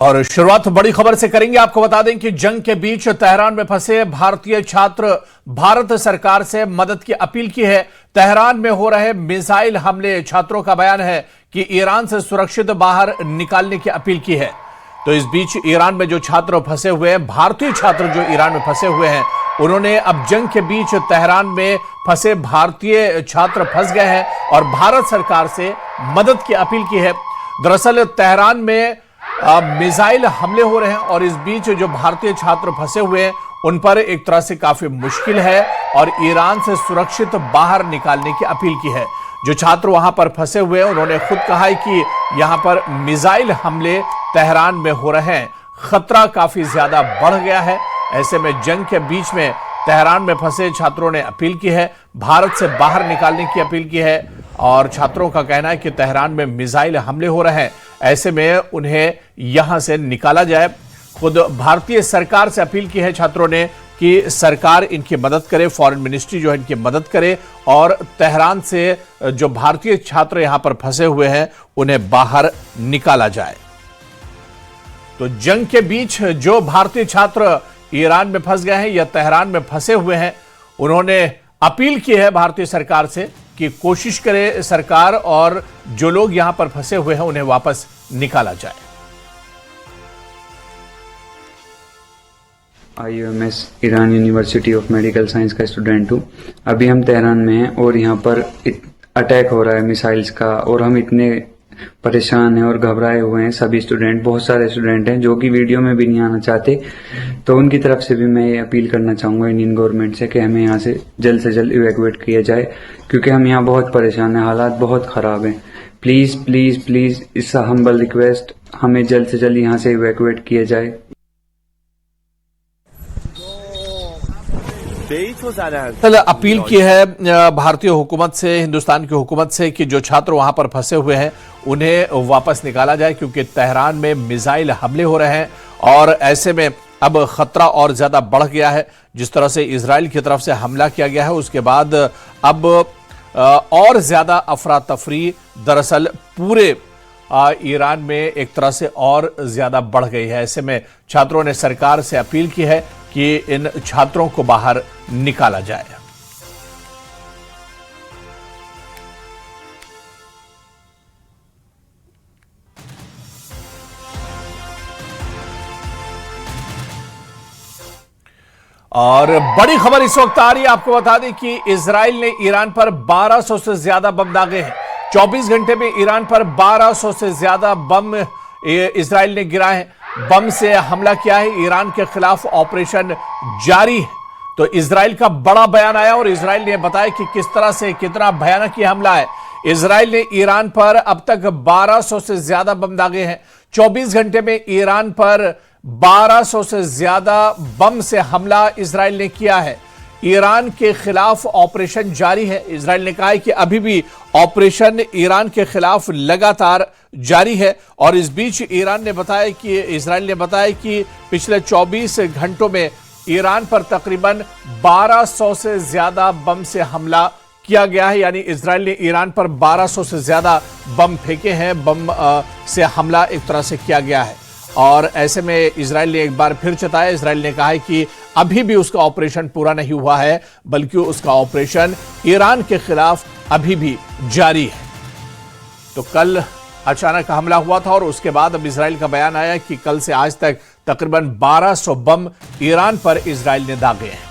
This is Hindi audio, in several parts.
और शुरुआत बड़ी खबर से करेंगे। आपको बता दें कि जंग के बीच तेहरान में फंसे भारतीय छात्र भारत सरकार से मदद की अपील की है। तेहरान में हो रहे मिसाइल हमले, छात्रों का बयान है कि ईरान से सुरक्षित बाहर निकालने की अपील की है। तो इस बीच ईरान में जो छात्र फंसे हुए हैं, भारतीय छात्र जो ईरान में फंसे हुए हैं, उन्होंने अब जंग के बीच तेहरान में फंसे भारतीय छात्र फंस गए हैं और भारत सरकार से मदद की अपील की है। दरअसल तेहरान में मिसाइल हमले हो रहे हैं और इस बीच जो भारतीय छात्र फंसे हुए हैं उन पर एक तरह से काफी मुश्किल है और ईरान से सुरक्षित बाहर निकालने की अपील की है। जो छात्र वहां पर फंसे हुए हैं उन्होंने खुद कहा है कि यहां पर मिसाइल हमले तेहरान में हो रहे हैं, खतरा काफी ज्यादा बढ़ गया है। ऐसे में जंग के बीच में तेहरान में फंसे छात्रों ने अपील की है, भारत से बाहर निकालने की अपील की है और छात्रों का कहना है कि तेहरान में मिसाइल हमले हो रहे हैं, ऐसे में उन्हें यहां से निकाला जाए। खुद भारतीय सरकार से अपील की है छात्रों ने कि सरकार इनकी मदद करे, फॉरेन मिनिस्ट्री जो है इनकी मदद करे और तेहरान से जो भारतीय छात्र यहां पर फंसे हुए हैं उन्हें बाहर निकाला जाए। तो जंग के बीच जो भारतीय छात्र ईरान में फंस गए हैं या तेहरान में फंसे हुए हैं, उन्होंने अपील की है भारतीय सरकार से कि कोशिश करे सरकार और जो लोग यहां पर फंसे हुए हैं उन्हें वापस निकाला जाए। IUMS Iran university of medical science का स्टूडेंट हूँ। अभी हम तेहरान में हैं और यहाँ पर अटैक हो रहा है मिसाइल्स का और हम इतने परेशान हैं और घबराए हुए हैं। सभी स्टूडेंट, बहुत सारे स्टूडेंट हैं जो कि वीडियो में भी नहीं आना चाहते, तो उनकी तरफ से भी मैं ये अपील करना चाहूँगा इंडियन गवर्नमेंट से कि हमें यहाँ से जल्द इवैक्यूएट किया जाए, क्योंकि हम यहाँ बहुत परेशान हैं, हालात बहुत ख़राब हैं। प्लीज़ प्लीज़ प्लीज़, इस हम्बल रिक्वेस्ट, हमें जल्द से जल्द यहाँ से इवैक्यूएट किया जाए। अपील की है भारतीय हुकूमत से, हिंदुस्तान की हुकूमत से कि जो छात्र वहां पर फंसे हुए हैं उन्हें वापस निकाला जाए, क्योंकि तेहरान में मिसाइल हमले हो रहे हैं और ऐसे में अब खतरा और ज्यादा बढ़ गया है। जिस तरह से इजराइल की तरफ से हमला किया गया है उसके बाद अब और ज्यादा अफरा तफरी दरअसल पूरे ईरान में एक तरह से और ज्यादा बढ़ गई है। ऐसे में छात्रों ने सरकार से अपील की है कि इन छात्रों को बाहर निकाला जाए। और बड़ी खबर इस वक्त आ रही है, आपको बता दें कि इजराइल ने ईरान पर 1200 से ज्यादा बम दागे हैं। 24 घंटे में ईरान पर 1200 से ज्यादा बम इजराइल ने गिराए हैं, बम से हमला किया है। ईरान के खिलाफ ऑपरेशन जारी है। तो इजराइल का बड़ा बयान आया और इजराइल ने बताया कि किस तरह से कितना भयानक ये हमला है। इजराइल ने ईरान पर अब तक 1200 से ज्यादा बम दागे हैं। 24 घंटे में ईरान पर 1200 से ज्यादा बम से हमला इजराइल ने किया है। ईरान के खिलाफ ऑपरेशन जारी है। इजराइल ने कहा है कि अभी भी ऑपरेशन ईरान के खिलाफ लगातार जारी है और इस बीच इजराइल ने बताया कि पिछले 24 घंटों में ईरान पर तकरीबन 1200 से ज्यादा बम से हमला किया गया है। यानी इजराइल ने ईरान पर 1200 से ज्यादा बम फेंके हैं, बम से हमला एक तरह से किया गया है। और ऐसे में इजराइल ने एक बार फिर चेताया। इजराइल ने कहा है कि अभी भी उसका ऑपरेशन पूरा नहीं हुआ है, बल्कि उसका ऑपरेशन ईरान के खिलाफ अभी भी जारी है। तो कल अचानक हमला हुआ था और उसके बाद अब इजराइल का बयान आया कि कल से आज तक तकरीबन 1200 बम ईरान पर इजराइल ने दागे हैं।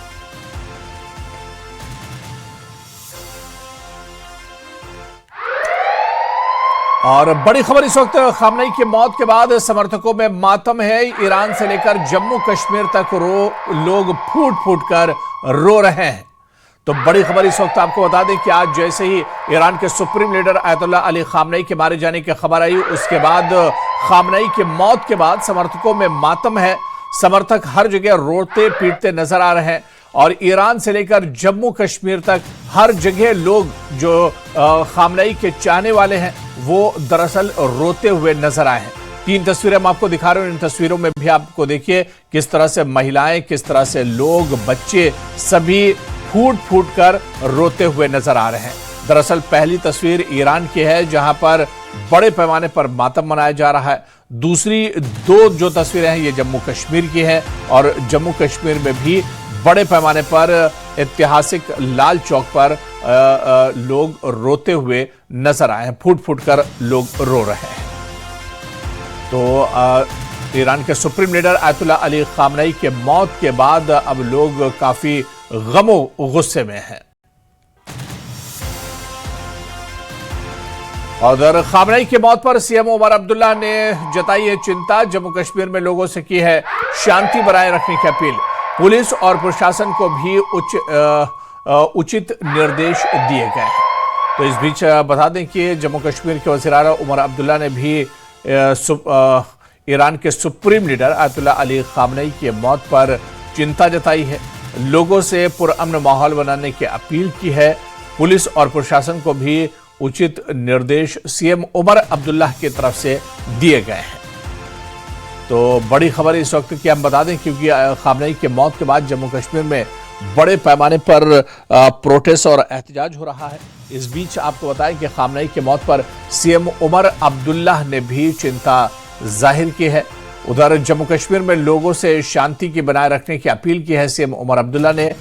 और बड़ी खबर इस वक्त, खामनेई की मौत के बाद समर्थकों में मातम है। ईरान से लेकर जम्मू कश्मीर तक लोग फूट फूट कर रो रहे हैं। तो बड़ी खबर इस वक्त आपको बता दें कि आज जैसे ही ईरान के supreme leader Ayatollah Ali Khamenei के मारे जाने की खबर आई, उसके बाद खामनेई की मौत के बाद समर्थकों में मातम है। समर्थक हर जगह रोते पीटते नजर आ रहे हैं और ईरान से लेकर जम्मू कश्मीर तक हर जगह लोग जो खामनेई के चाहने वाले हैं वो दरअसल रोते हुए नजर आए हैं। 3 तस्वीरें हम आपको दिखा रहे हैं। इन तस्वीरों में भी आपको देखिए किस तरह से महिलाएं, किस तरह से लोग, बच्चे सभी फूट फूट कर रोते हुए नजर आ रहे हैं। दरअसल पहली तस्वीर ईरान की है जहां पर बड़े पैमाने पर मातम मनाया जा रहा है। दूसरी दो जो तस्वीरें हैं ये जम्मू कश्मीर की हैं और जम्मू कश्मीर में भी बड़े पैमाने पर ऐतिहासिक लाल चौक पर लोग रोते हुए नजर आए हैं। फूट फूट कर लोग रो रहे हैं। तो ईरान के supreme leader Ayatollah Ali Khamenei के मौत के बाद अब लोग काफी गमो गुस्से में हैं। और उधर खामनेई की मौत पर सीएम उमर अब्दुल्ला ने जताई है चिंता। जम्मू कश्मीर में लोगों से की है शांति बनाए रखने की अपील। पुलिस और प्रशासन को भी उचित निर्देश दिए गए हैं। तो इस बीच बता दें कि जम्मू कश्मीर के वज़ीर आला उमर अब्दुल्ला ने भी ईरान के supreme leader Ayatollah Ali Khamenei की मौत पर चिंता जताई है। लोगों से पुरअमन माहौल बनाने की अपील की है। पुलिस और प्रशासन को भी उचित निर्देश सीएम उमर अब्दुल्ला की तरफ से दिए गए हैं। तो बड़ी खबर इस वक्त की हम बता दें क्योंकि खामनेई के मौत के बाद जम्मू कश्मीर में बड़े पैमाने पर प्रोटेस्ट और एहतजाज हो रहा है। इस बीच आपको बताएं कि खामनेई की मौत पर सीएम उमर अब्दुल्ला ने भी चिंता जाहिर की है। उधर जम्मू कश्मीर में लोगों से शांति की बनाए रखने की अपील की है सीएम उमर अब्दुल्ला ने।